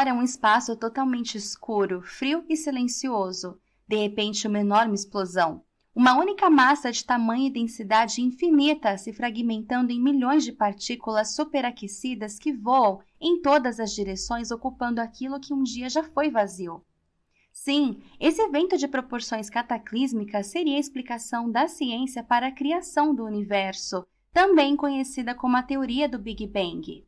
fora um espaço totalmente escuro, frio e silencioso. De repente, uma enorme explosão. Uma única massa de tamanho e densidade infinita se fragmentando em milhões de partículas superaquecidas que voam em todas as direções, ocupando aquilo que um dia já foi vazio. Sim, esse evento de proporções cataclísmicas seria a explicação da ciência para a criação do universo, também conhecida como a teoria do Big Bang.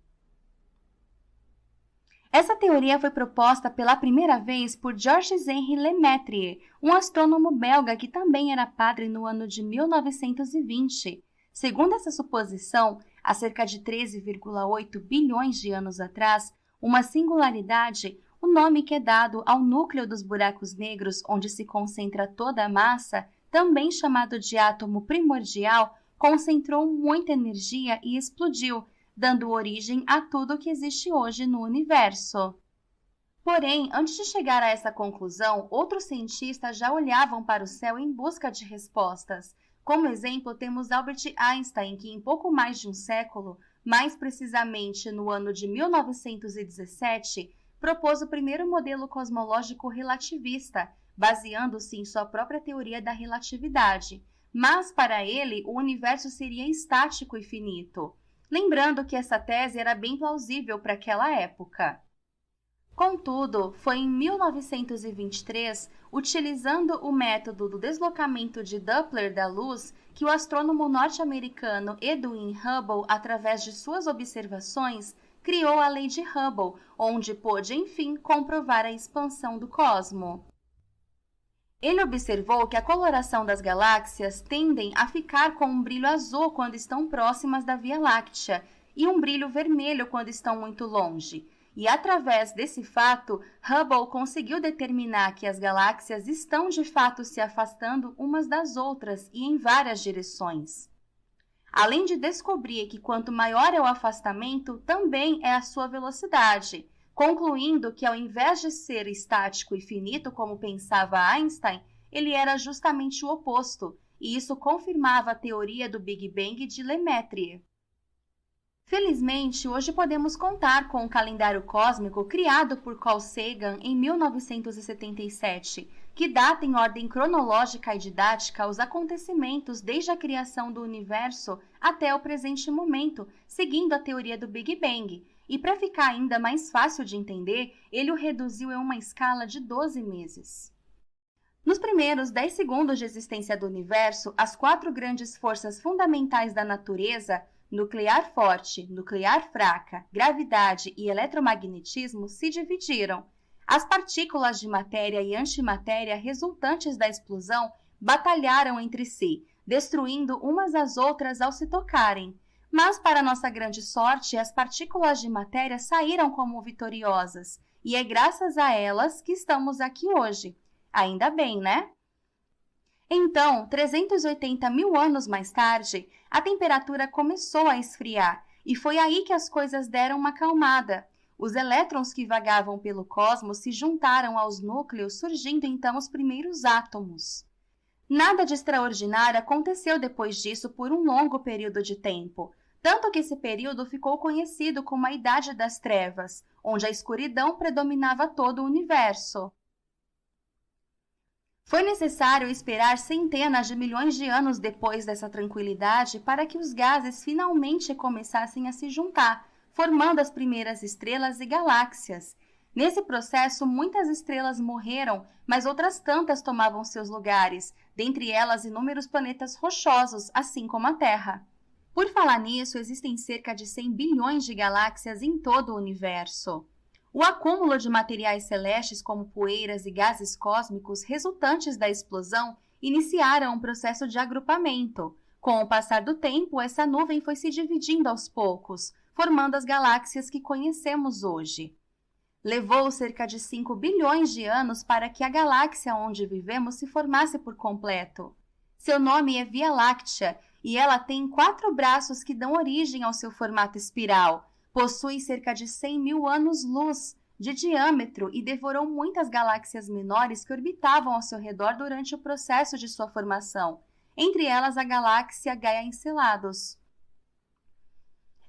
Essa teoria foi proposta pela primeira vez por Georges-Henri Lemaitre, um astrônomo belga que também era padre no ano de 1920. Segundo essa suposição, há cerca de 13,8 bilhões de anos atrás, uma singularidade, o nome que é dado ao núcleo dos buracos negros onde se concentra toda a massa, também chamado de átomo primordial, concentrou muita energia e explodiu, dando origem a tudo que existe hoje no universo. Porém, antes de chegar a essa conclusão, outros cientistas já olhavam para o céu em busca de respostas. Como exemplo, temos Albert Einstein, que em pouco mais de um século, mais precisamente no ano de 1917, propôs o primeiro modelo cosmológico relativista, baseando-se em sua própria teoria da relatividade. Mas, para ele, o universo seria estático e finito. Lembrando que essa tese era bem plausível para aquela época. Contudo, foi em 1923, utilizando o método do deslocamento de Doppler da luz, que o astrônomo norte-americano Edwin Hubble, através de suas observações, criou a lei de Hubble, onde pôde, enfim, comprovar a expansão do cosmo. Ele observou que a coloração das galáxias tendem a ficar com um brilho azul quando estão próximas da Via Láctea e um brilho vermelho quando estão muito longe. E através desse fato, Hubble conseguiu determinar que as galáxias estão de fato se afastando umas das outras e em várias direções. Além de descobrir que quanto maior é o afastamento, também é a sua velocidade, concluindo que ao invés de ser estático e finito como pensava Einstein, ele era justamente o oposto, e isso confirmava a teoria do Big Bang de Lemaitre. Felizmente, hoje podemos contar com o calendário cósmico criado por Carl Sagan em 1977, que data em ordem cronológica e didática os acontecimentos desde a criação do universo até o presente momento, seguindo a teoria do Big Bang. E para ficar ainda mais fácil de entender, ele o reduziu em uma escala de 12 meses. Nos primeiros 10 segundos de existência do universo, as 4 grandes forças fundamentais da natureza, nuclear forte, nuclear fraca, gravidade e eletromagnetismo, se dividiram. As partículas de matéria e antimatéria resultantes da explosão batalharam entre si, destruindo umas às outras ao se tocarem. Mas, para nossa grande sorte, as partículas de matéria saíram como vitoriosas, e é graças a elas que estamos aqui hoje. Ainda bem, né? Então, 380 mil anos mais tarde, a temperatura começou a esfriar, e foi aí que as coisas deram uma acalmada. Os elétrons que vagavam pelo cosmos se juntaram aos núcleos, surgindo então os primeiros átomos. Nada de extraordinário aconteceu depois disso por um longo período de tempo, tanto que esse período ficou conhecido como a Idade das Trevas, onde a escuridão predominava todo o universo. Foi necessário esperar centenas de milhões de anos depois dessa tranquilidade para que os gases finalmente começassem a se juntar, formando as primeiras estrelas e galáxias. Nesse processo, muitas estrelas morreram, mas outras tantas tomavam seus lugares, dentre elas inúmeros planetas rochosos, assim como a Terra. Por falar nisso, existem cerca de 100 bilhões de galáxias em todo o universo. O acúmulo de materiais celestes como poeiras e gases cósmicos resultantes da explosão iniciaram um processo de agrupamento. Com o passar do tempo, essa nuvem foi se dividindo aos poucos, formando as galáxias que conhecemos hoje. Levou cerca de 5 bilhões de anos para que a galáxia onde vivemos se formasse por completo. Seu nome é Via Láctea e ela tem 4 braços que dão origem ao seu formato espiral. Possui cerca de 100 mil anos-luz de diâmetro e devorou muitas galáxias menores que orbitavam ao seu redor durante o processo de sua formação, entre elas a galáxia Gaia Enceladus.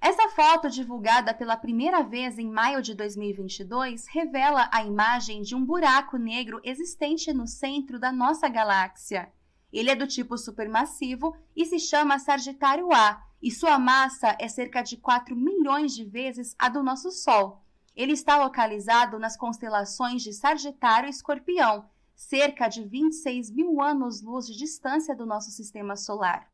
Essa foto, divulgada pela primeira vez em maio de 2022, revela a imagem de um buraco negro existente no centro da nossa galáxia. Ele é do tipo supermassivo e se chama Sagitário A, e sua massa é cerca de 4 milhões de vezes a do nosso Sol. Ele está localizado nas constelações de Sagitário e Escorpião, cerca de 26 mil anos-luz de distância do nosso sistema solar.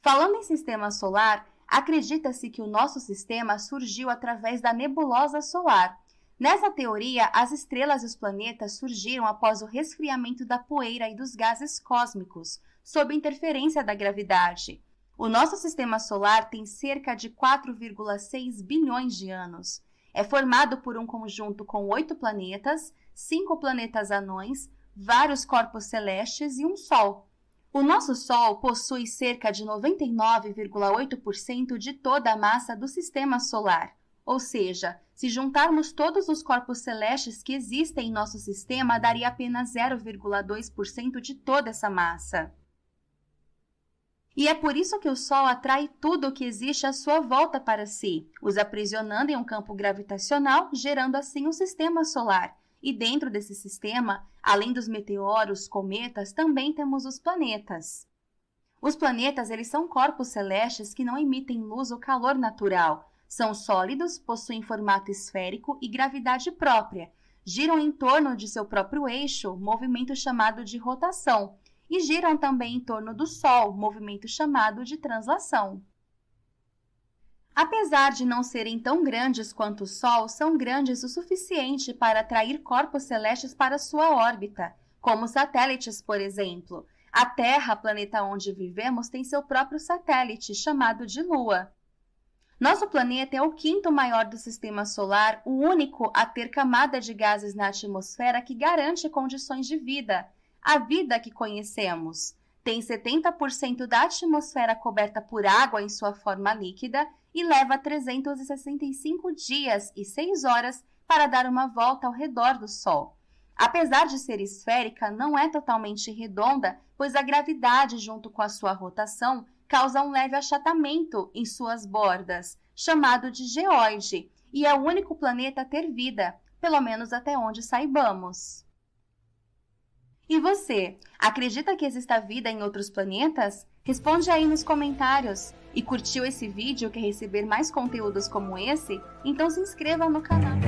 Falando em sistema solar, acredita-se que o nosso sistema surgiu através da nebulosa solar. Nessa teoria, as estrelas e os planetas surgiram após o resfriamento da poeira e dos gases cósmicos, sob interferência da gravidade. O nosso sistema solar tem cerca de 4,6 bilhões de anos. É formado por um conjunto com 8 planetas, 5 planetas anões, vários corpos celestes e um Sol. O nosso Sol possui cerca de 99,8% de toda a massa do Sistema Solar. Ou seja, se juntarmos todos os corpos celestes que existem em nosso sistema, daria apenas 0,2% de toda essa massa. E é por isso que o Sol atrai tudo o que existe à sua volta para si, os aprisionando em um campo gravitacional, gerando assim um sistema solar. E dentro desse sistema, além dos meteoros, cometas, também temos os planetas. Os planetas, eles são corpos celestes que não emitem luz ou calor natural. São sólidos, possuem formato esférico e gravidade própria. Giram em torno de seu próprio eixo, movimento chamado de rotação. E giram também em torno do Sol, movimento chamado de translação. Apesar de não serem tão grandes quanto o Sol, são grandes o suficiente para atrair corpos celestes para sua órbita, como satélites, por exemplo. A Terra, planeta onde vivemos, tem seu próprio satélite, chamado de Lua. Nosso planeta é o 5º maior do Sistema Solar, o único a ter camada de gases na atmosfera que garante condições de vida, a vida que conhecemos. Tem 70% da atmosfera coberta por água em sua forma líquida e leva 365 dias e 6 horas para dar uma volta ao redor do Sol. Apesar de ser esférica, não é totalmente redonda, pois a gravidade, junto com a sua rotação, causa um leve achatamento em suas bordas, chamado de geóide, e é o único planeta a ter vida, pelo menos até onde saibamos. E você, acredita que exista vida em outros planetas? Responde aí nos comentários. E curtiu esse vídeo e quer receber mais conteúdos como esse? Então se inscreva no canal.